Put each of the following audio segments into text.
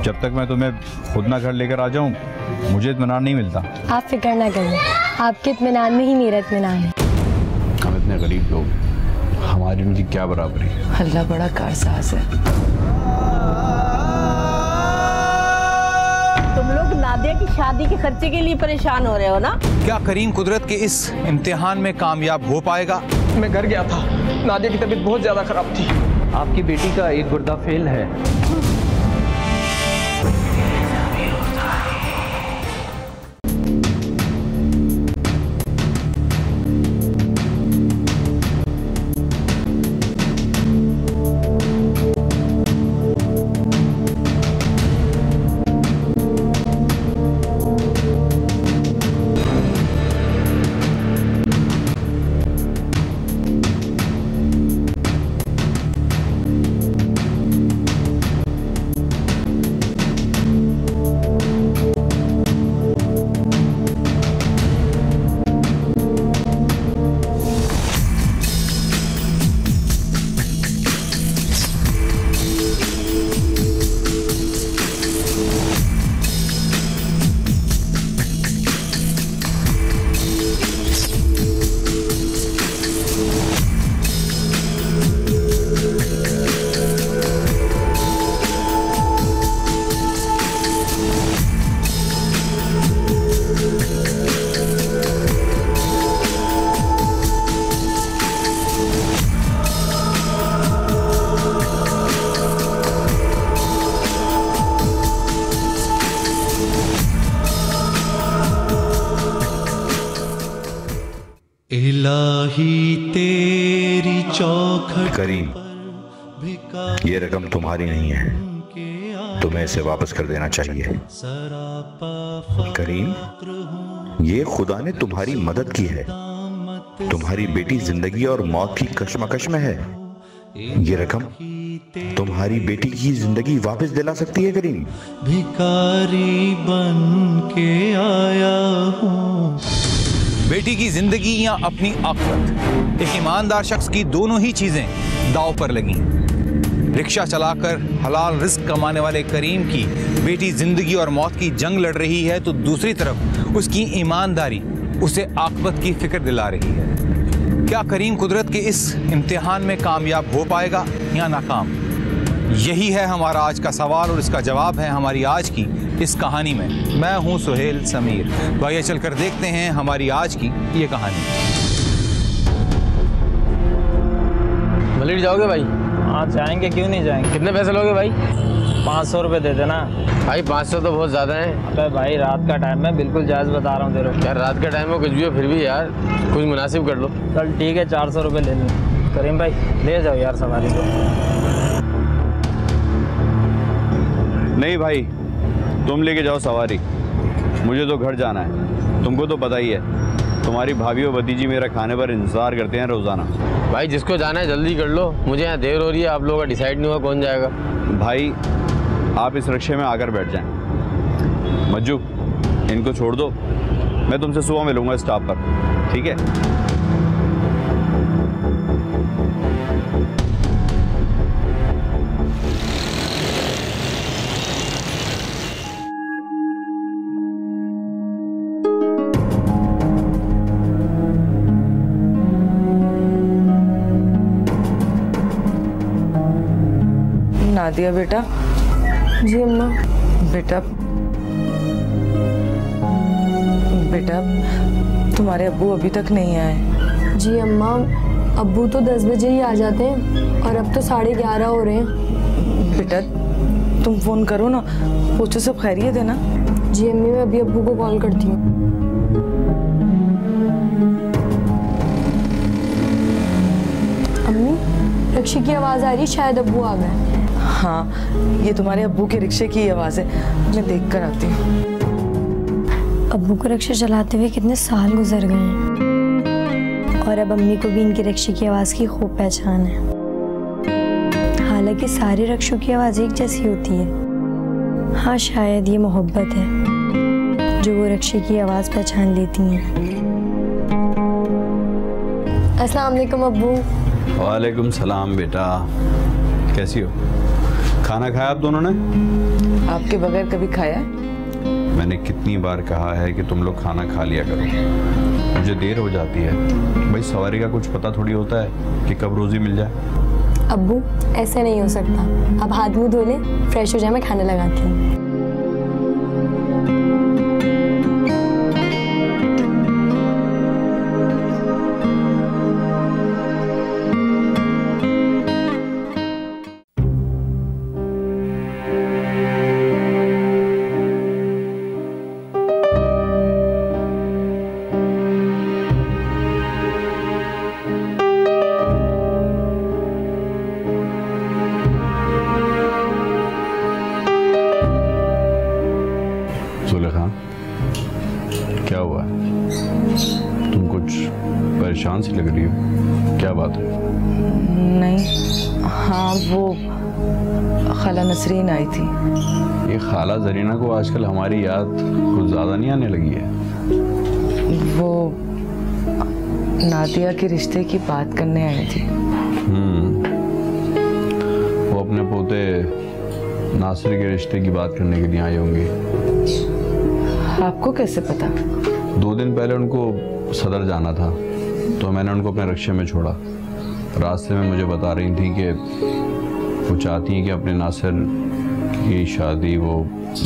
जब तक मैं तुम्हें खुद ना घर लेकर आ जाऊं मुझे इत्मीनान नहीं मिलता। आप फिक्र ना करिए, आपके इत्मीनान में ही मेरा इत्मीनान है। हम इतने गरीब लोग, हमारी उनकी क्या बराबरी। अल्लाह बड़ा कारसाज है। तुम लोग नादिया की शादी के खर्चे के लिए परेशान हो रहे हो ना? क्या करीम कुदरत के इस इम्तिहान में कामयाब हो पाएगा? मैं घर गया था, नादिया की तबीयत बहुत ज्यादा खराब थी। आपकी बेटी का एक गुर्दा फेल है। इलाही तेरी चौखट। करीम, ये रकम तुम्हारी नहीं है, तुम्हें इसे वापस कर देना चाहिए। करीम, ये खुदा ने तुम्हारी मदद की है, तुम्हारी बेटी जिंदगी और मौत की कशमकश में है। ये रकम तुम्हारी बेटी की जिंदगी वापस दिला सकती है। करीम, भिखारी बन के आया हूँ। बेटी की जिंदगी या अपनी आखिरत, एक ईमानदार शख्स की दोनों ही चीजें दांव पर लगी। रिक्शा चलाकर हलाल रिस्क कमाने वाले करीम की बेटी जिंदगी और मौत की जंग लड़ रही है, तो दूसरी तरफ उसकी ईमानदारी उसे आखिरत की फिक्र दिला रही है। क्या करीम कुदरत के इस इम्तिहान में कामयाब हो पाएगा या नाकाम? यही है हमारा आज का सवाल और इसका जवाब है हमारी आज की इस कहानी में। मैं हूं सुहेल समीर। तो आइए चलकर देखते हैं हमारी आज की ये कहानी। मलिर जाओगे भाई? हाँ जाएंगे, क्यों नहीं जाएंगे। कितने पैसे लोगे भाई? 500 रुपये दे देना। भाई 500 तो बहुत ज्यादा है। अबे भाई रात का टाइम है, बिल्कुल जायज बता रहा हूँ तेरे को। यार रात का टाइम हो कुछ भी हो, फिर भी यार कुछ मुनासिब कर लो। चल ठीक है, 400 रुपये ले लें। करीम भाई ले जाओ यार सवारी को। नहीं भाई, तुम लेके जाओ सवारी, मुझे तो घर जाना है। तुमको तो पता ही है, तुम्हारी भाभी और भतीजी मेरा खाने पर इंतजार करते हैं रोजाना। भाई जिसको जाना है जल्दी कर लो, मुझे यहाँ देर हो रही है। आप लोगों का डिसाइड नहीं हुआ कौन जाएगा। भाई आप इस रिक्शे में आकर बैठ जाएं। मज्जू, इनको छोड़ दो, मैं तुमसे सुबह मिलूंगा स्टॉप पर, ठीक है? नादिया बेटा। जी अम्मा। बेटा बेटा तुम्हारे अब्बू अभी तक नहीं आए। जी अम्मा, अब्बू तो 10 बजे ही आ जाते हैं और अब तो 11:30 हो रहे हैं। बेटा तुम फोन करो ना, पूछो सब खैरियत है ना? जी अम्मी, मैं अभी अब्बू को कॉल करती हूँ। अम्मी, रिक्शे की आवाज़ आ रही है, शायद अब्बू आ गए। हाँ, ये तुम्हारे अब्बू के रिक्शे की आवाज़ है, मैं देख कर आती हूँ। अब्बू को रिक्शा चलाते हुए कितने साल गुजर गए हैं और अब अम्मी को भी इनके रिक्शे की आवाज़ की खूब पहचान है। हालांकि सारे रिक्शों की आवाज़ एक जैसी होती है। हाँ, शायद ये मोहब्बत है जो वो रिक्शे की आवाज़ पहचान लेती हैं। अस्सलाम वालेकुम अब्बू। वालेकुम सलाम बेटा, कैसी हो? खाना खाया आप दोनों ने? आपके बगैर कभी खाया? मैंने कितनी बार कहा है कि तुम लोग खाना खा लिया करो, मुझे देर हो जाती है। भाई सवारी का कुछ पता थोड़ी होता है कि कब रोजी मिल जाए। अब्बू ऐसे नहीं हो सकता, अब हाथ मुंह धो ले, फ्रेश हो जाए, मैं खाना लगाती हूँ। सुलेखा, क्या हुआ? तुम कुछ परेशान सी लग रही हो, क्या बात है? नहीं, हाँ वो खाला नसरीन आई थी। ये खाला जरीना को आजकल हमारी याद कुछ ज्यादा नहीं आने लगी है। वो नादिया के रिश्ते की बात करने आई थी। वो अपने पोते नासिर के रिश्ते की बात करने के लिए आई होंगी। आपको कैसे पता? 2 दिन पहले उनको सदर जाना था, तो मैंने उनको अपने रिक्शे में छोड़ा। रास्ते में मुझे बता रही थी कि वो चाहती हैं कि अपने नासिर की शादी वो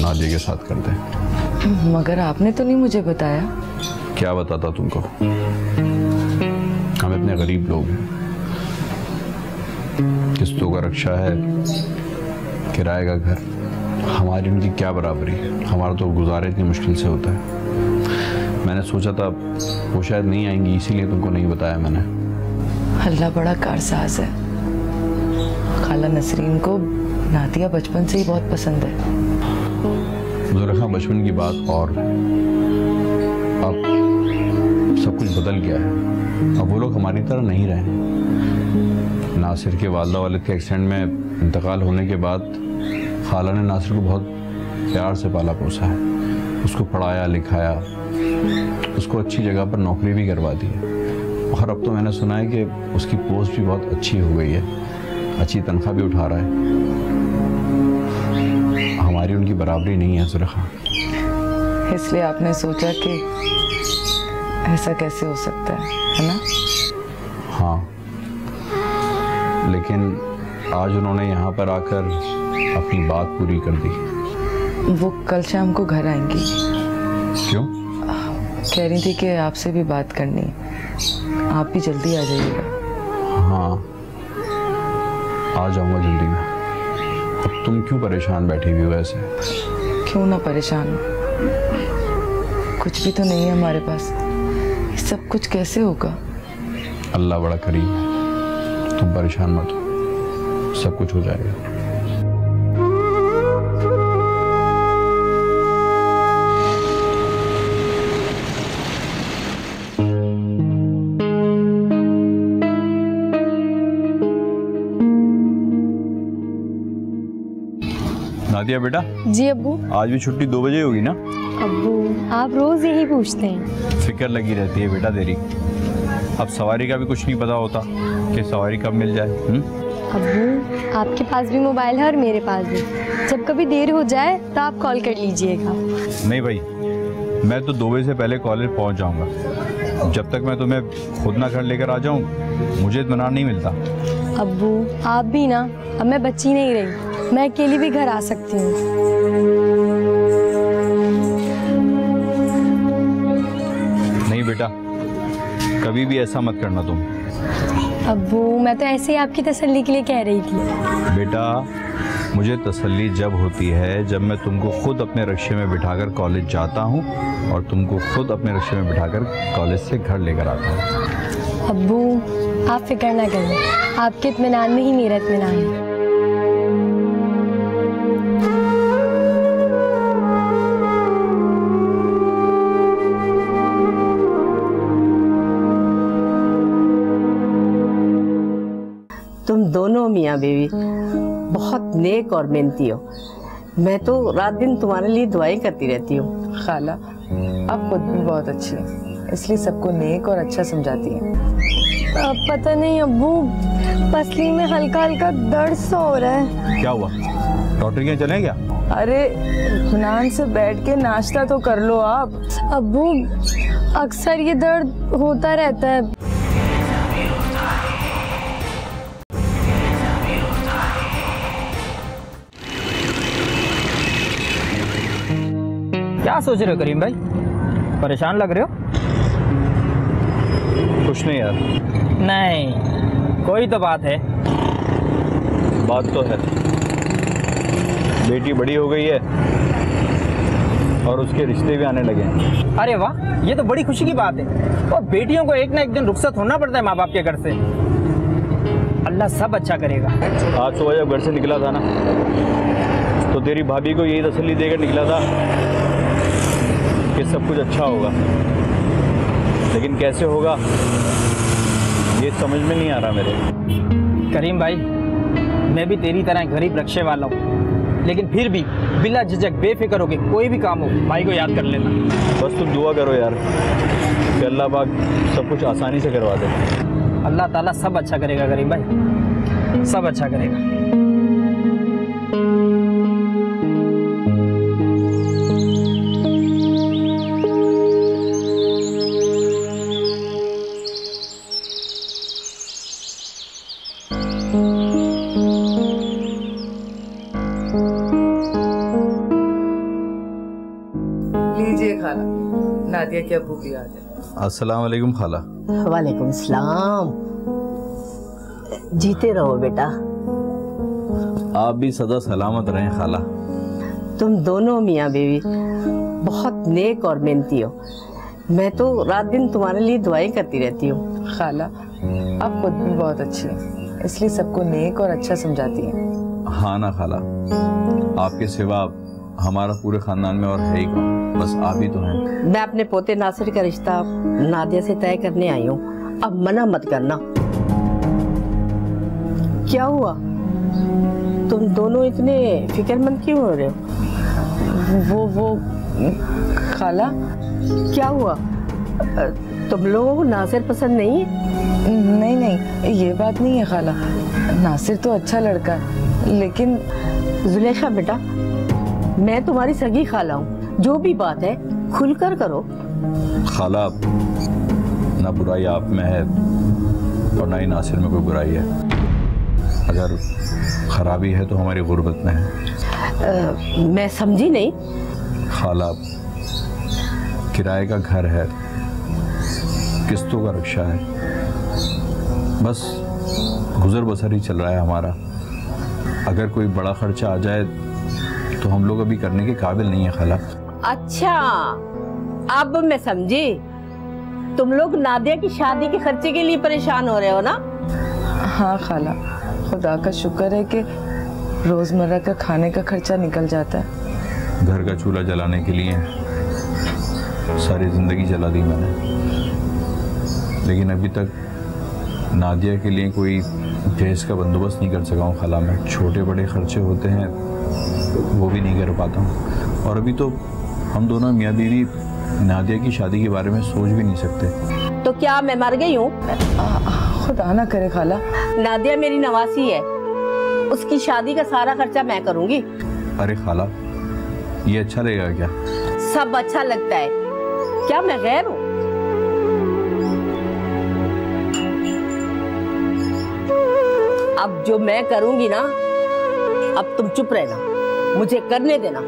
नादिया के साथ कर दें। मगर आपने तो नहीं मुझे बताया। क्या बताता तुमको? हम इतने गरीब लोग हैं, किस्तों का रक्षा है, किराए का घर, हमारी उनकी क्या बराबरी है। हमारा तो गुजारा इतनी मुश्किल से होता है। मैंने सोचा था वो शायद नहीं आएंगी, इसीलिए तुमको नहीं बताया मैंने। अल्लाह बड़ा कारसाज है। खाला नसरीन को नादिया बचपन से ही बहुत पसंद है। जुलेखा, बचपन की बात और अब सब कुछ बदल गया है। अब वो लोग हमारी तरह नहीं रहे। नासिर के वालिदा वालिद के एक्सीडेंट में इंतकाल होने के बाद खाला ने नासिर को बहुत प्यार से पाला पोसा है, उसको पढ़ाया लिखाया, उसको अच्छी जगह पर नौकरी भी करवा दी है। और अब तो मैंने सुना है कि उसकी पोस्ट भी बहुत अच्छी हो गई है, अच्छी तनख्वाह भी उठा रहा है। हमारी उनकी बराबरी नहीं है सुलेखा। इसलिए आपने सोचा कि ऐसा कैसे हो सकता है ना? हाँ, लेकिन आज उन्होंने यहाँ पर आकर अपनी बात पूरी कर दी। वो कल शाम को घर आएंगी। क्यों? कह रही थी कि आपसे भी बात करनी है, आप भी जल्दी आ जाइएगा। हाँ, आ जाऊंगा जल्दी में। अब तुम क्यों परेशान बैठी हुई हो ऐसे? क्यों ना परेशान हो, कुछ भी तो नहीं है हमारे पास, ये सब कुछ कैसे होगा? अल्लाह बड़ा करीम है, तुम परेशान मत हो, सब कुछ हो जाएगा। नादिया बेटा। जी अब्बू। आज भी छुट्टी 2 बजे होगी ना? अब्बू आप रोज यही पूछते हैं। फिक्र लगी रहती है बेटा तेरी। अब सवारी का भी कुछ नहीं पता होता कि सवारी कब मिल जाए। अब्बू आपके पास भी मोबाइल है और मेरे पास भी, जब कभी देर हो जाए तो आप कॉल कर लीजिएगा। नहीं भाई, मैं तो 2 बजे से पहले कॉलेज पहुंच जाऊंगा। जब तक मैं तुम्हें खुद ना घर लेकर आ जाऊं, मुझे इत्मीनान नहीं मिलता। अब्बू आप भी ना, अब मैं बच्ची नहीं रही, मैं अकेली भी घर आ सकती हूँ। नहीं बेटा, कभी भी ऐसा मत करना तुम। अब्बू मैं तो ऐसे ही आपकी तसल्ली के लिए कह रही थी। बेटा, मुझे तसल्ली जब होती है जब मैं तुमको खुद अपने रिक्शे में बिठाकर कॉलेज जाता हूँ और तुमको खुद अपने रिक्शे में बिठाकर कॉलेज से घर लेकर आता हूँ। अब्बू आप फिक्र ना करें, आपके इत्मीनान में ही मेरा इत्मीनान है। तुम दोनों मियाँ बीवी बहुत नेक और मेहनती हो। मैं तो रात दिन तुम्हारे लिए दुआएं करती रहती हूँ। खाला आप खुद भी बहुत अच्छी हैं, इसलिए सबको नेक और अच्छा समझाती हैं। पता नहीं अब्बू, पसली में हल्का हल्का दर्द सा हो रहा है। क्या हुआ? डॉक्टर के यहाँ चलें क्या? अरे हुनान से बैठ के नाश्ता तो कर लो आप। अब्बू अक्सर ये दर्द होता रहता है। क्या सोच रहे हो करीम भाई? परेशान लग रहे हो? कुछ नहीं यार। नहीं, कोई तो बात है। बात तो है, बेटी बड़ी हो गई है और उसके रिश्ते भी आने लगे हैं। अरे वाह, ये तो बड़ी खुशी की बात है। और बेटियों को एक ना एक दिन रुखसत होना पड़ता है माँ बाप के घर से। अल्लाह सब अच्छा करेगा। आज सुबह जब घर से निकला था ना, तो तेरी भाभी को यही तसल्ली देकर निकला था कि सब कुछ अच्छा होगा, लेकिन कैसे होगा ये समझ में नहीं आ रहा मेरे। करीम भाई, मैं भी तेरी तरह गरीब रक्षे वाला हूँ, लेकिन फिर भी बिला झिझक बेफिक्र होके कोई भी काम हो भाई को याद कर लेना। बस तुम दुआ करो यार कि अल्लाह पाक सब कुछ आसानी से करवा दे। अल्लाह ताला सब अच्छा करेगा करीम भाई, सब अच्छा करेगा। लीजिए खाना, नादिया के अब्बू भी आ गए। अस्सलाम वालेकुम खाला। वालेकुम सलाम। जीते रहो बेटा। आप भी सदा सलामत रहें खाला। तुम दोनों मियाँ बीवी बहुत नेक और मेहनती हो। मैं तो रात दिन तुम्हारे लिए दुआएं करती रहती हूँ। खाला आप खुद भी बहुत अच्छी हैं, इसलिए सबको नेक और अच्छा समझाती हैं। हाँ ना खाला, आपके सिवा हमारा पूरे खानदान में और है ही कौन, बस आप ही तो हैं। मैं अपने पोते नासिर का रिश्ता नादिया से तय करने आई हूँ, अब मना मत करना। क्या हुआ, तुम दोनों इतने फिक्रमंद क्यों हो रहे हो? वो खाला क्या हुआ, तुम लोगों को नासिर पसंद नहीं है? नहीं, ये बात नहीं है खाला। नासिर तो अच्छा लड़का है, लेकिन जुलेखा बेटा, मैं तुम्हारी सगी खाला हूँ, जो भी बात है खुलकर करो। खाला ना बुराई आप में है और ना ही नासिर में कोई बुराई है। अगर खराबी है तो हमारी गुर्बत में है। मैं समझी नहीं। खाला किराए का घर है, किस्तों का रिक्शा है, बस गुजर बसर ही चल रहा है हमारा। अगर कोई बड़ा खर्चा आ जाए तो हम लोग अभी करने के काबिल नहीं है खाला। अच्छा, अब मैं समझी। तुम लोग नादिया की शादी के खर्चे के लिए परेशान हो रहे हो ना? हाँ खाला, खुदा का शुक्र है कि रोजमर्रा का खाने का खर्चा निकल जाता है। घर का चूल्हा जलाने के लिए सारी जिंदगी जला दी मैंने, लेकिन अभी तक नादिया के लिए कोई गैस का बंदोबस्त नहीं कर सका हूँ खाला। मैं छोटे बड़े खर्चे होते हैं वो भी नहीं कर पाता हूँ, और अभी तो हम दोनों मियाँ बीवी नादिया की शादी के बारे में सोच भी नहीं सकते। तो क्या मैं मर गई हूँ? खुदा ना करे खाला। नादिया मेरी नवासी है, उसकी शादी का सारा खर्चा मैं करूँगी। अरे खाला, ये अच्छा लगेगा क्या? सब अच्छा लगता है, क्या मैं गैर हूँ? अब जो मैं करूँगी ना, अब तुम चुप रहना, मुझे करने देना।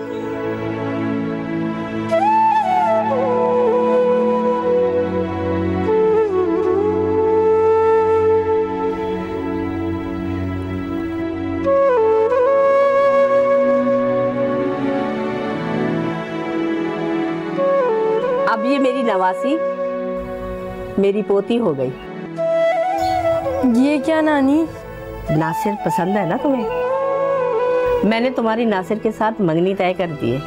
अब ये मेरी नवासी मेरी पोती हो गई। ये क्या नानी? नासिर पसंद है ना तुम्हें? मैंने तुम्हारी नासिर के साथ मंगनी तय कर दी है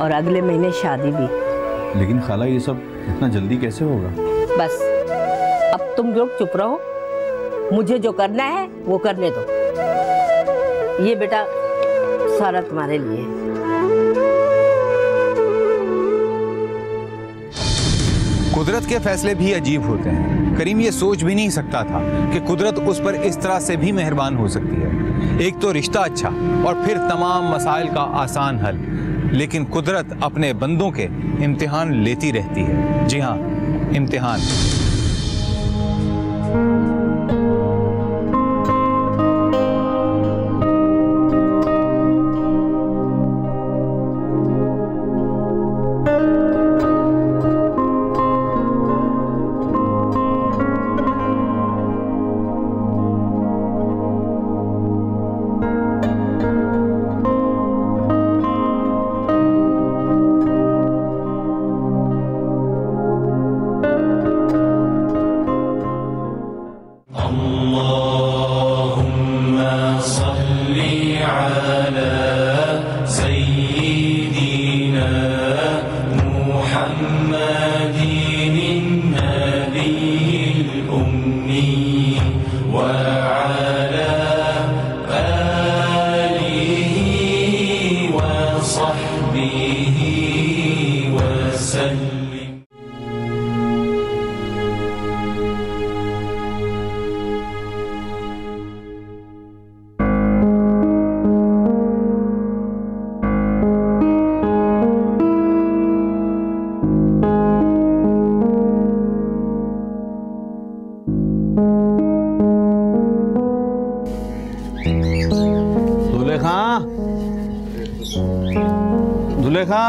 और अगले महीने शादी भी। लेकिन खाला ये सब इतना जल्दी कैसे होगा? बस अब तुम लोग चुप रहो, मुझे जो करना है वो करने दो। ये बेटा सारा तुम्हारे लिए है। कुदरत के फैसले भी अजीब होते हैं। करीम ये सोच भी नहीं सकता था कि कुदरत उस पर इस तरह से भी मेहरबान हो सकती है। एक तो रिश्ता अच्छा और फिर तमाम मसाइल का आसान हल। लेकिन कुदरत अपने बंदों के इम्तिहान लेती रहती है। जी हाँ, इम्तिहान। जुलेखा,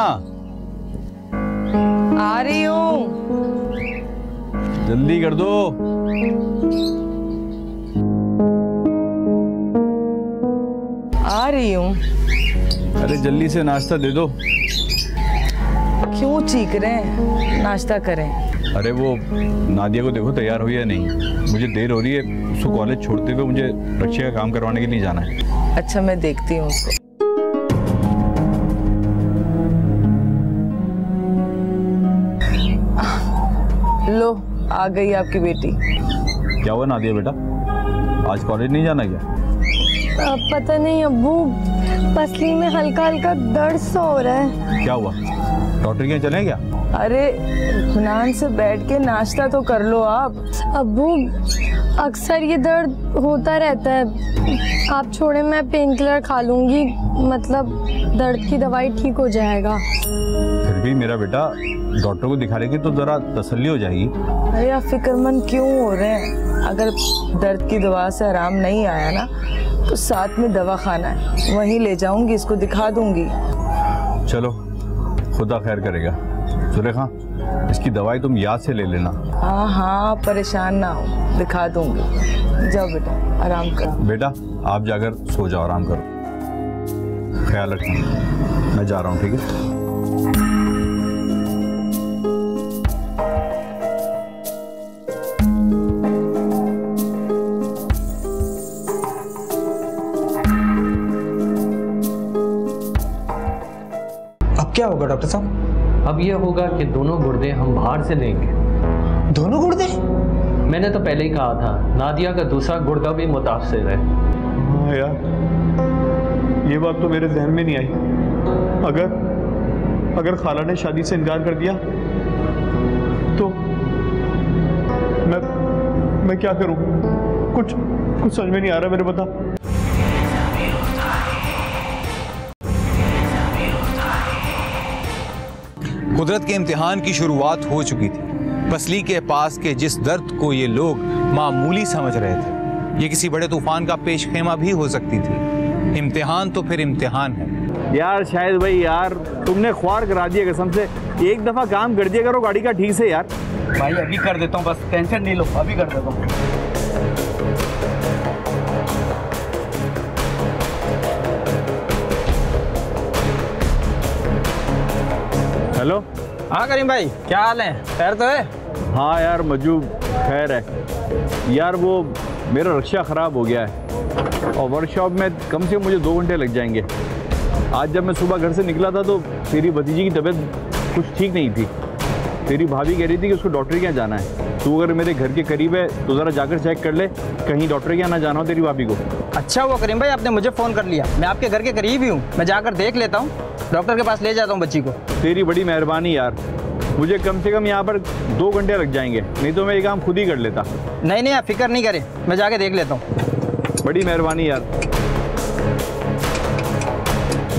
आ रही हूँ। जल्दी कर दो। आ रही हूँ। अरे जल्दी से नाश्ता दे दो। क्यों चीख रहे हैं? नाश्ता करें। अरे वो नादिया को देखो तैयार हुई है नहीं, मुझे देर हो रही है। उसको कॉलेज छोड़ते हुए मुझे रक्षा का काम करवाने के लिए जाना है। अच्छा, मैं देखती हूँ उसको। लो, आ गई आपकी बेटी। क्या हुआ नादिया बेटा, आज कॉलेज नहीं जाना क्या? पता नहीं अब्बू, पसली में हल्का हल्का दर्द सा हो रहा है। क्या हुआ, डॉक्टर के यहाँ चलें क्या? अरे इत्मीनान से बैठ के नाश्ता तो कर लो आप। अब्बू, अक्सर ये दर्द होता रहता है। आप छोड़े, मैं पेन किलर खा लूंगी, मतलब दर्द की दवाई ठीक हो जाएगा। फिर भी मेरा बेटा, डॉक्टर को दिखा लेगी तो जरा तसल्ली हो जाएगी। अरे आप फिक्रमंद क्यों हो रहे हैं? अगर दर्द की दवा से आराम नहीं आया ना तो साथ में दवा खाना है, वहीं ले जाऊंगी, इसको दिखा दूंगी। चलो, खुदा खैर करेगा। जुलेखा, इसकी दवाई तुम याद से ले लेना। हाँ हाँ, परेशान ना हो, दिखा दूंगी। जाओ बेटा, आराम करो। बेटा आप जाकर सो जाओ, आराम करो, ख्याल रखना। मैं जा रहा हूँ, ठीक है? अब क्या होगा डॉक्टर साहब? अब ये होगा कि दोनों गुर्दे हम बाहर से लेंगे। दोनों गुर्दे? मैंने तो पहले ही कहा था, नादिया का दूसरा गुर्दा भी मुतासिर है। हाँ यार, ये बात तो मेरे जहन में नहीं आई। अगर खाला ने शादी से इनकार कर दिया तो मैं क्या करूं? कुछ समझ में नहीं आ रहा मेरे। बता। कुदरत के इम्तिहान की शुरुआत हो चुकी थी। पसली के पास के जिस दर्द को ये लोग मामूली समझ रहे थे, ये किसी बड़े तूफान का पेश खेमा भी हो सकती थी। इम्तिहान तो फिर इम्तिहान है। यार शायद भाई, यार तुमने ख्वार करा दिया कसम से। एक दफा काम कर दिया करो गाड़ी का ठीक से यार। भाई अभी कर देता हूँ, बस टेंशन नहीं लो, अभी कर देता हूँ। हेलो। हाँ करीम भाई, क्या हाल है? खैर तो है? हाँ यार मजू, खैर है यार। वो मेरा रक्षा ख़राब हो गया है और वर्कशॉप में कम से कम मुझे 2 घंटे लग जाएंगे। आज जब मैं सुबह घर से निकला था तो तेरी भतीजी की तबीयत कुछ ठीक नहीं थी। तेरी भाभी कह रही थी कि उसको डॉक्टर के यहाँ जाना है। तू अगर मेरे घर के करीब है तो ज़रा जाकर चेक कर ले, कहीं डॉक्टर के यहाँ ना जाना हो तेरी भाभी को। अच्छा हुआ करीम भाई आपने मुझे फ़ोन कर लिया, मैं आपके घर के करीब ही हूँ, मैं जाकर देख लेता हूँ, डॉक्टर के पास ले जाता हूँ बच्ची को। तेरी बड़ी मेहरबानी यार, मुझे कम से कम यहाँ पर 2 घंटे लग जाएंगे, नहीं तो मैं ये काम खुद ही कर लेता। नहीं आप फिक्र नहीं करें, मैं जाके देख लेता हूँ। बड़ी मेहरबानी यार।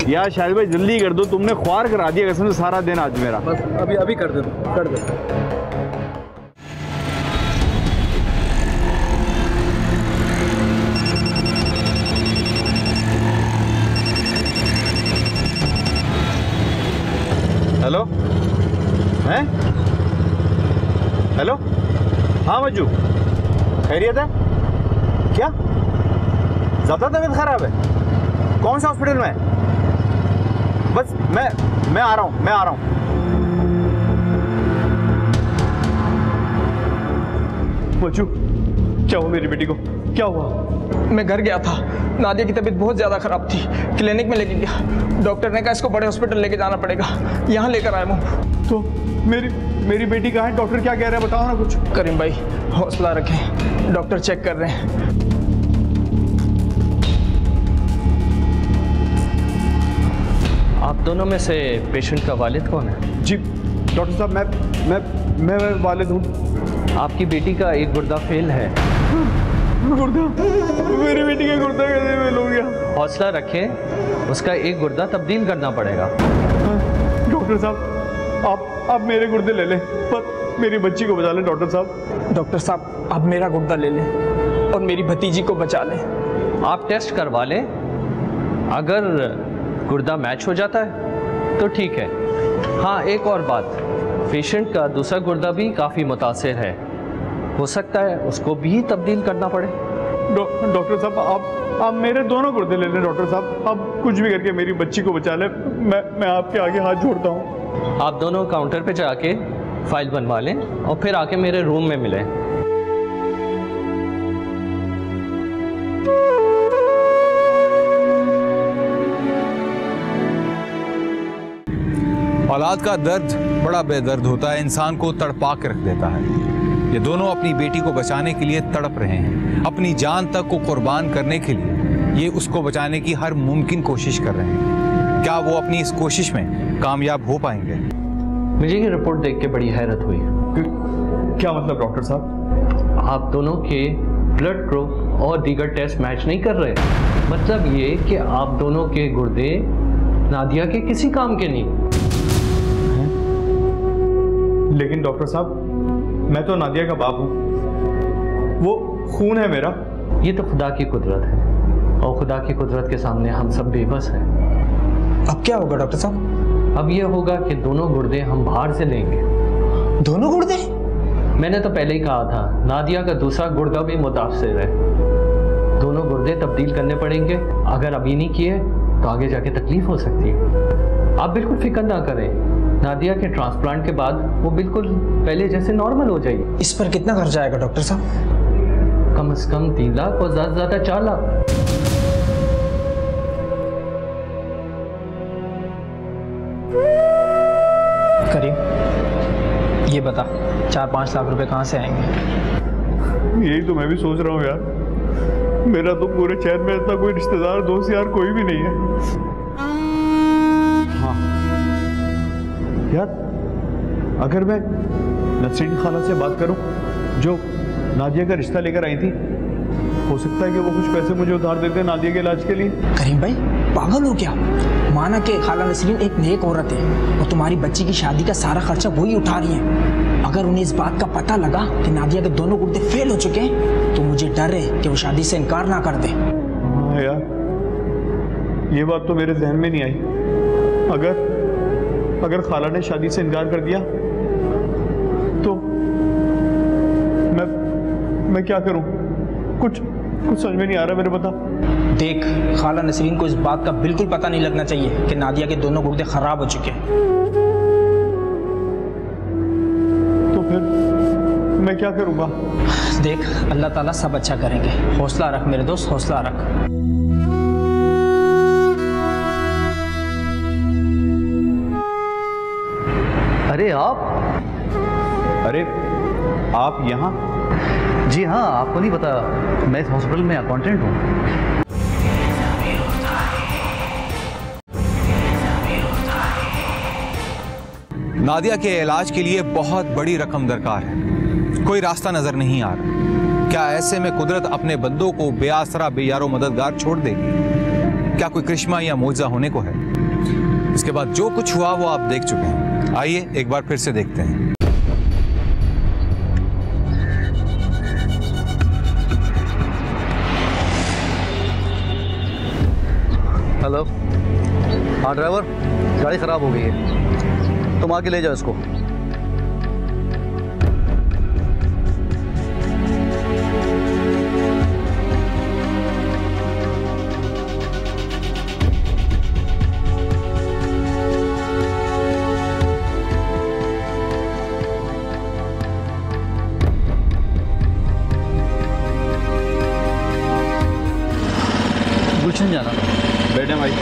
यार शाहिद भाई जल्दी कर दो, तुमने ख्वार करा दिया कसम से सारा दिन आज मेरा। बस अभी अभी कर दे कर दे। हेलो हैं? हेलो हाँ मज्जू, खैरियत है क्या? ज़्यादा तबीयत खराब है? कौन सा हॉस्पिटल में? बस मैं आ रहा हूँ। मज्जू क्या हुआ मेरी बेटी को, क्या हुआ? मैं घर गया था, नादिया की तबीयत बहुत ज़्यादा ख़राब थी, क्लिनिक में लेके गया। डॉक्टर ने कहा इसको बड़े हॉस्पिटल लेके जाना पड़ेगा, यहाँ लेकर आया हूँ। तो मेरी बेटी कहाँ है? डॉक्टर क्या कह रहे हैं बताओ ना कुछ। करीम भाई हौसला रखें, डॉक्टर चेक कर रहे हैं। आप दोनों में से पेशेंट का वालिद कौन है? जी डॉक्टर साहब मैं वालिद हूँ। आपकी बेटी का एक गुर्दा फेल है। गुर्दा? मेरी बेटी का गुर्दा कैसे फेल हो गया? हौसला रखें, उसका एक गुर्दा तब्दील करना पड़ेगा। डॉक्टर साहब आप मेरे गुर्दे ले लें, पर मेरी बच्ची को बचा लें डॉक्टर साहब। डॉक्टर साहब आप मेरा गुर्दा ले लें और मेरी भतीजी को बचा लें। आप टेस्ट करवा लें, अगर गुर्दा मैच हो जाता है तो ठीक है। हाँ एक और बात, पेशेंट का दूसरा गुर्दा भी काफ़ी मुतासिर है, हो सकता है उसको भी तब्दील करना पड़े। डॉक्टर साहब आप मेरे दोनों गुर्दे ले लें डॉक्टर साहब, आप कुछ भी करके मेरी बच्ची को बचा लें। मैं आपके आगे हाथ जोड़ता हूँ। आप दोनों काउंटर पे जाके फाइल बनवा लें और फिर आके मेरे रूम में मिलें। औलाद का दर्द बड़ा बेदर्द होता है, इंसान को तड़पा के रख देता है। ये दोनों अपनी बेटी को बचाने के लिए तड़प रहे हैं, अपनी जान तक को कुर्बान करने के लिए ये उसको बचाने की हर मुमकिन कोशिश कर रहे हैं। क्या वो अपनी इस कोशिश में कामयाब हो पाएंगे? मुझे ये रिपोर्ट देख के बड़ी हैरत हुई। क्या मतलब डॉक्टर साहब? आप दोनों के ब्लड ग्रुप और दीगर टेस्ट मैच नहीं कर रहे। मतलब ये कि आप दोनों के गुर्दे नादिया के किसी काम के नहीं। लेकिन डॉक्टर साहब मैं तो नादिया का बाप हूँ, वो खून है मेरा। ये तो खुदा की कुदरत है और खुदा की कुदरत के सामने हम सब बेबस हैं। अब क्या होगा डॉक्टर साहब? अब ये होगा कि दोनों गुर्दे हम बाहर से लेंगे। दोनों गुर्दे? मैंने तो पहले ही कहा था, नादिया का दूसरा गुर्दा भी मुतासिर है, दोनों गुर्दे तब्दील करने पड़ेंगे। अगर अभी नहीं किए तो आगे जाके तकलीफ हो सकती है। आप बिल्कुल फिक्र ना करें, नादिया के ट्रांसप्लांट के बाद वो बिल्कुल पहले जैसे नॉर्मल हो जाएगी। इस पर कितना खर्च आएगा डॉक्टर साहब? कम से कम 3 लाख और ज़्यादा से ज़्यादा 4 लाख। करीम ये बता 4-5 लाख रुपए कहाँ से आएंगे? यही तो मैं भी सोच रहा हूँ यार, मेरा तो पूरे शहर में इतना कोई रिश्तेदार दोस्त यार कोई भी नहीं है। हाँ यार, अगर मैं नसरीन खाला से बात करूं जो नादिया का रिश्ता लेकर आई थी, हो सकता है कि वो कुछ पैसे मुझे उधार देते नादिया के इलाज के लिए। करीम भाई पागल हो क्या? माना कि खाला नसरीन एक नेक औरत है और तुम्हारी बच्ची की शादी का सारा खर्चा वही उठा रही है। अगर उन्हें इस बात का पता लगा कि नादिया के दोनों गुर्दे फेल हो चुके हैं तो मुझे डर है कि वो शादी से इनकार ना कर दे। हाँ यार, ये बात तो मेरे जहन में नहीं आई। अगर खाला ने शादी से इनकार कर दिया तो मैं क्या करूं? कुछ समझ में नहीं आ रहा मेरे। बता। देख, खाला नसरीन को इस बात का बिल्कुल पता नहीं लगना चाहिए कि नादिया के दोनों गुर्दे खराब हो चुके हैं। तो फिर मैं क्या करूंगा? देख, अल्लाह ताला सब अच्छा करेंगे, हौसला रख मेरे दोस्त, हौसला रख। अरे आप यहाँ? जी हाँ, आपको नहीं पता, मैं इस हॉस्पिटल में अकाउंटेंट हूँ। नादिया के इलाज के लिए बहुत बड़ी रकम दरकार है, कोई रास्ता नजर नहीं आ रहा। क्या ऐसे में कुदरत अपने बंदों को बेआसरा बेयारो मददगार छोड़ देगी? क्या कोई करिश्मा या मौजज़ा होने को है? इसके बाद जो कुछ हुआ वो आप देख चुके हैं। आइए एक बार फिर से देखते हैं। हेलो, हाँ ड्राइवर, गाड़ी ख़राब हो गई है, तुम आके ले जाओ इसको। गुलशन जाना। बैठे भाई।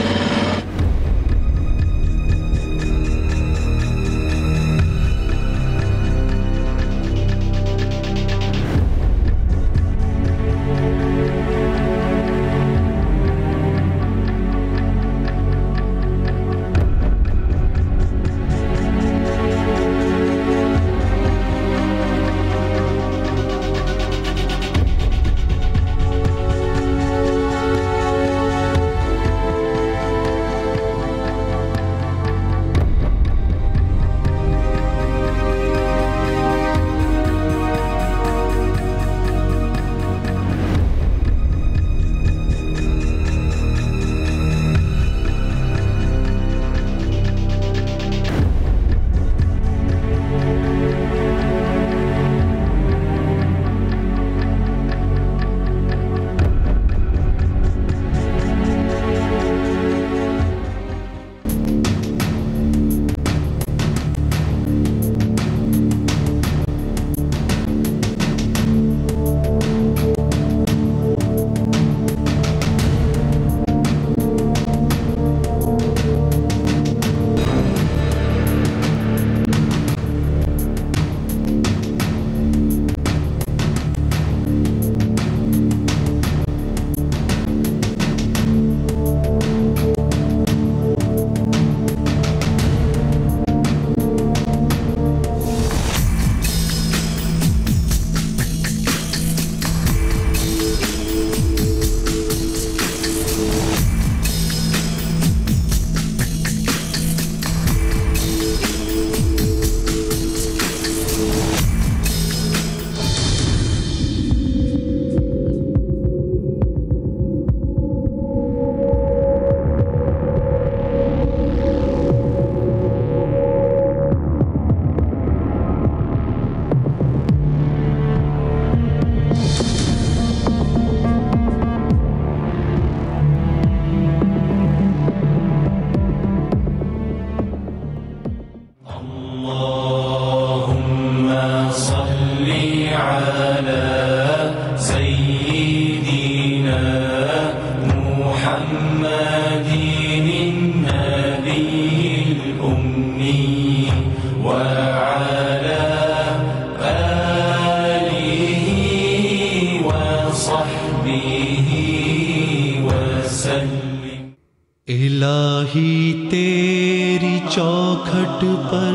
इलाही तेरी चौखट पर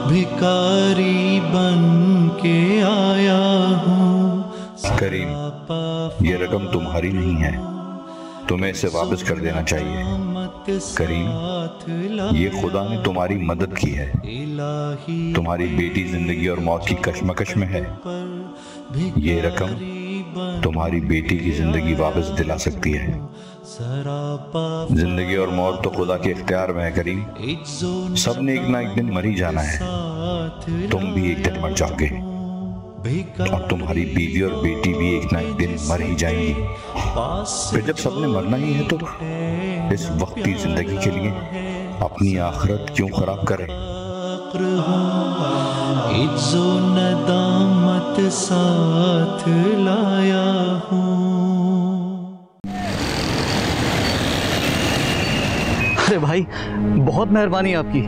भिखारी बन के आया हूँ। करीम, ये रकम तुम्हारी नहीं है, तुम्हें इसे वापस कर देना चाहिए। करीम, ये खुदा ने तुम्हारी मदद की है। तुम्हारी बेटी जिंदगी और मौत की कशमकश में है। ये रकम तुम्हारी बेटी की जिंदगी वापस दिला सकती है। जिंदगी और मौत तो खुदा के इख्तियार में है करीम। सबने एक ना एक दिन मर ही जाना है। तुम भी एक दिन मर जाओगे और तुम्हारी बीवी और बेटी भी एक ना एक दिन मर ही जाएंगी। फिर जब सबने मरना ही है तो इस वक्ती जिंदगी के लिए अपनी आखिरत क्यों खराब करें। इज्जो नदामत साथ लाया हूँ। अरे भाई, बहुत मेहरबानी आपकी।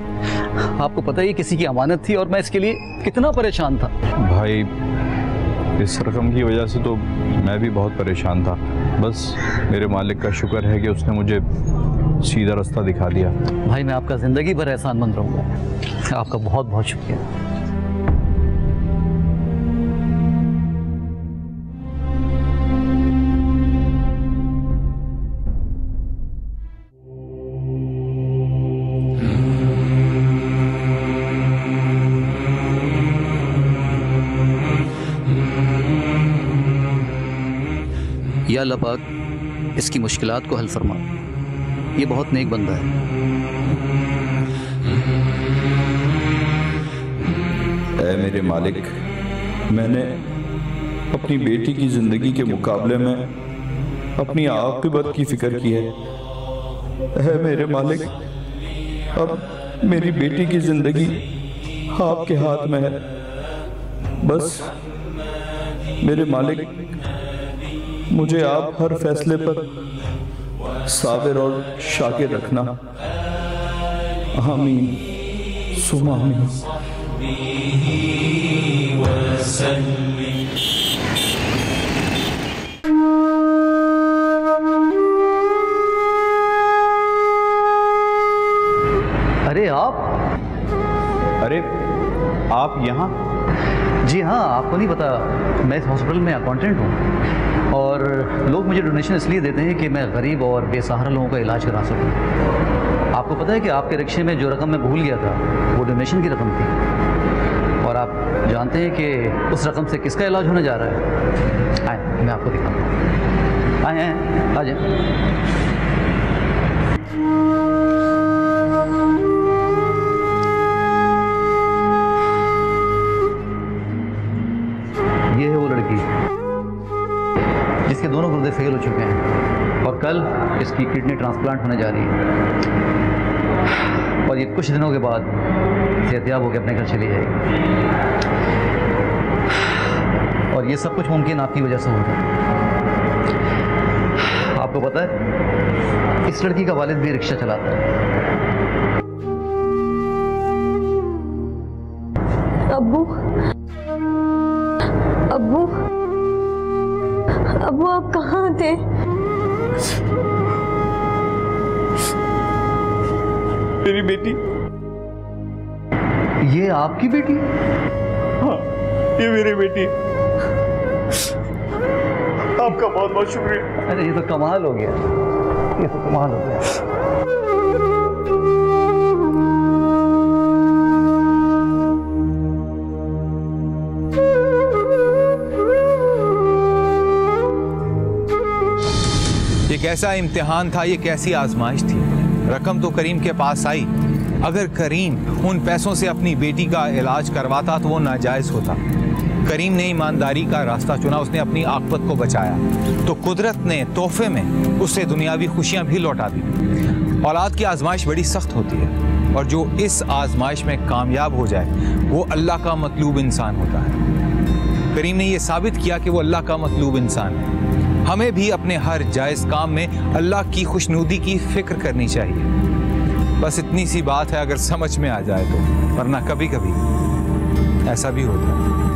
आपको पता ही किसी की अमानत थी और मैं इसके लिए कितना परेशान था। भाई, इस रकम की वजह से तो मैं भी बहुत परेशान था। बस मेरे मालिक का शुक्र है कि उसने मुझे सीधा रास्ता दिखा दिया। भाई, मैं आपका ज़िंदगी भर एहसानमंद रहूँगा। आपका बहुत बहुत शुक्रिया। अल्लाह पाक इसकी मुश्किलात को हल फरमा। ये बहुत नेक बंदा है। ऐ मेरे मालिक, मैंने अपनी बेटी की ज़िंदगी के मुकाबले में अपनी आक़िबत की फ़िक्र की है। ऐ मेरे मालिक, अब मेरी बेटी की ज़िंदगी आपके हाथ में है। बस मेरे मालिक, मुझे आप हर फैसले पर साबिर और शाकिर रखना। आमीन सुमा आमीन। अरे आप यहाँ? जी हाँ, आपको नहीं पता, मैं इस हॉस्पिटल में अकाउंटेंट हूँ और लोग मुझे डोनेशन इसलिए देते हैं कि मैं गरीब और बेसहारा लोगों का इलाज करा सकूँ। आपको पता है कि आपके रिक्शे में जो रकम मैं भूल गया था वो डोनेशन की रकम थी, और आप जानते हैं कि उस रकम से किसका इलाज होने जा रहा है? आए, मैं आपको दिखाता हूँ। आए आ जाए। ये है वो लड़की जिसके दोनों गुर्दे फेल हो चुके हैं और कल इसकी किडनी ट्रांसप्लांट होने जा रही है, और ये कुछ दिनों के बाद सेहतयाब होकर अपने घर चली जाएगी। और ये सब कुछ मुमकिन आपकी वजह से होगा। आपको पता है, इस लड़की का वालिद भी रिक्शा चलाता है। अब्बू, अब्बू, अब्बू आप कहाँ थे? मेरी बेटी। ये आपकी बेटी? हाँ, ये मेरी बेटी। आपका बहुत बहुत शुक्रिया। अरे ये तो कमाल हो गया, ये तो कमाल हो गया। ये कैसा इम्तिहान था, ये कैसी आजमाइश थी। रकम तो करीम के पास आई। अगर करीम उन पैसों से अपनी बेटी का इलाज करवाता तो वो नाजायज़ होता। करीम ने ईमानदारी का रास्ता चुना, उसने अपनी आक़िबत को बचाया तो कुदरत ने तोहफे में उससे दुनियावी खुशियाँ भी लौटा दी। औलाद की आजमाइश बड़ी सख्त होती है और जो इस आजमाइश में कामयाब हो जाए वो अल्लाह का मतलूब इंसान होता है। करीम ने यह साबित किया कि वो अल्लाह का मतलूब इंसान है। हमें भी अपने हर जायज़ काम में अल्लाह की खुशनुदी की फ़िक्र करनी चाहिए। बस इतनी सी बात है, अगर समझ में आ जाए तो, वरना कभी कभी ऐसा भी होता है।